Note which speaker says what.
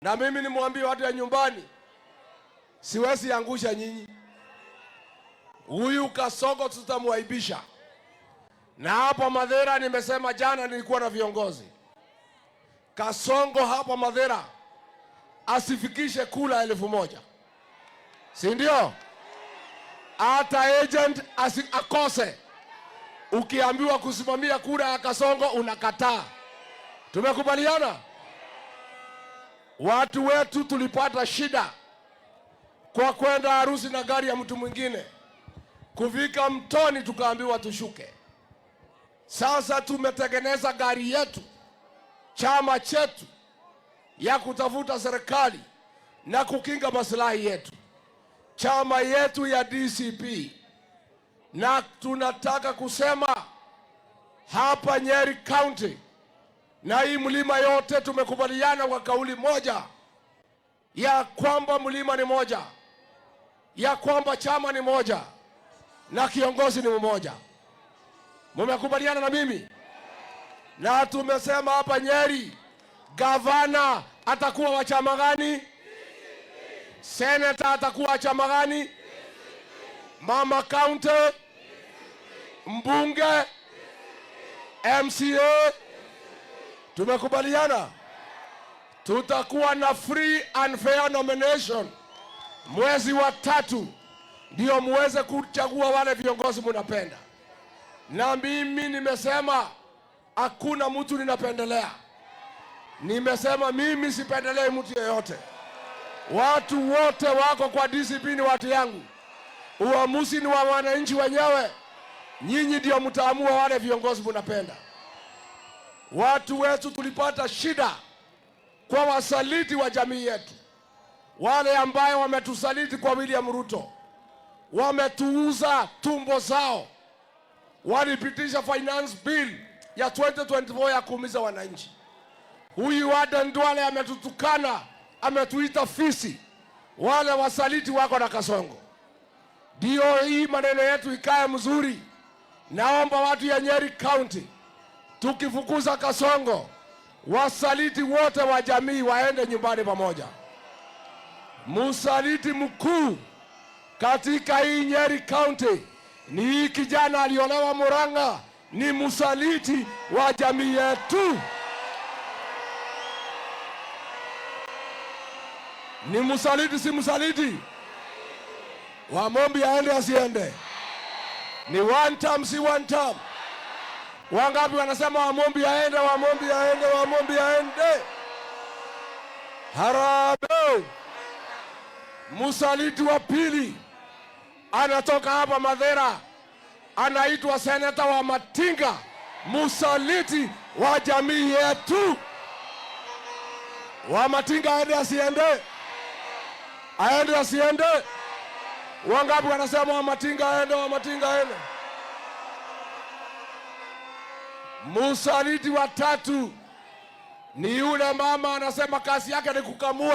Speaker 1: Na mimi nimwambie watu ya nyumbani, siwezi angusha nyinyi. Huyu Kasongo tutamwaibisha. Na hapa Madera nimesema jana, nilikuwa na viongozi. Kasongo hapa Madera asifikishe kula 1000. Si ndio? Hata agent akose. Ukiambiwa kusimamia kura ya Kasongo unakataa. Tumekubaliana? Watu wetu tulipata shida kwa kwenda harusi na gari ya mtu mwingine. Kufika mtoni tukaambiwa tushuke. Sasa tumetengeneza gari yetu, chama chetu, ya kutafuta serikali na kukinga maslahi yetu. Chama yetu ya DCP. Na tunataka kusema hapa Nyeri County na hii mlima yote tumekubaliana kwa kauli moja ya kwamba mlima ni moja, ya kwamba chama ni moja na kiongozi ni mmoja. Mmekubaliana na mimi? Na tumesema hapa Nyeri gavana atakuwa wa chama gani? Senator atakuwa wa chama gani? Mama county, mbunge, MCA. Tumekubaliana tutakuwa na free and fair nomination mwezi wa 3, ndio muweze kuchagua wale viongozi mnapenda. Na mimi nimesema hakuna mtu ninapendelea. Nimesema mimi sipendelei mtu yeyote. Watu wote wako kwa discipline, watu yangu. Uamuzi ni wa wananchi wenyewe. Nyinyi ndio mtaamua wale viongozi mnapenda. Watu wetu tulipata shida kwa wasaliti wa jamii yetu. Wale ambayo wametusaliti kwa William Ruto. Wametuuza tumbo zao. Walipitisha finance bill ya 2024 ya kuumiza wananchi. Huyu Aden Duale ametutukana, ametuita fisi. Wale wasaliti wako na Kasongo. Ndio hii maneno yetu ikae mzuri. Naomba watu ya Nyeri County, tukifukuza Kasongo, wasaliti wote wa jamii waende nyumbani pamoja. Musaliti mkuu katika hii Nyeri County ni hii kijana aliolewa Murang'a, ni musaliti wa jamii yetu. Ni musaliti, si musaliti? Wamombi aende asiende? Ni one term, si one term? Wangapi wanasema Wamombi aende, Wamombi aende, Wamombi aende? Harambee! Musaliti wa pili anatoka hapa Madera, anaitwa seneta wa Matinga, musaliti wa jamii yetu. Wa Matinga aende asiende? Aende asiende? Wangapi wanasema wa Matinga aende, wa Matinga aende? Musaliti wa tatu ni yule mama anasema kazi yake ni kukamua.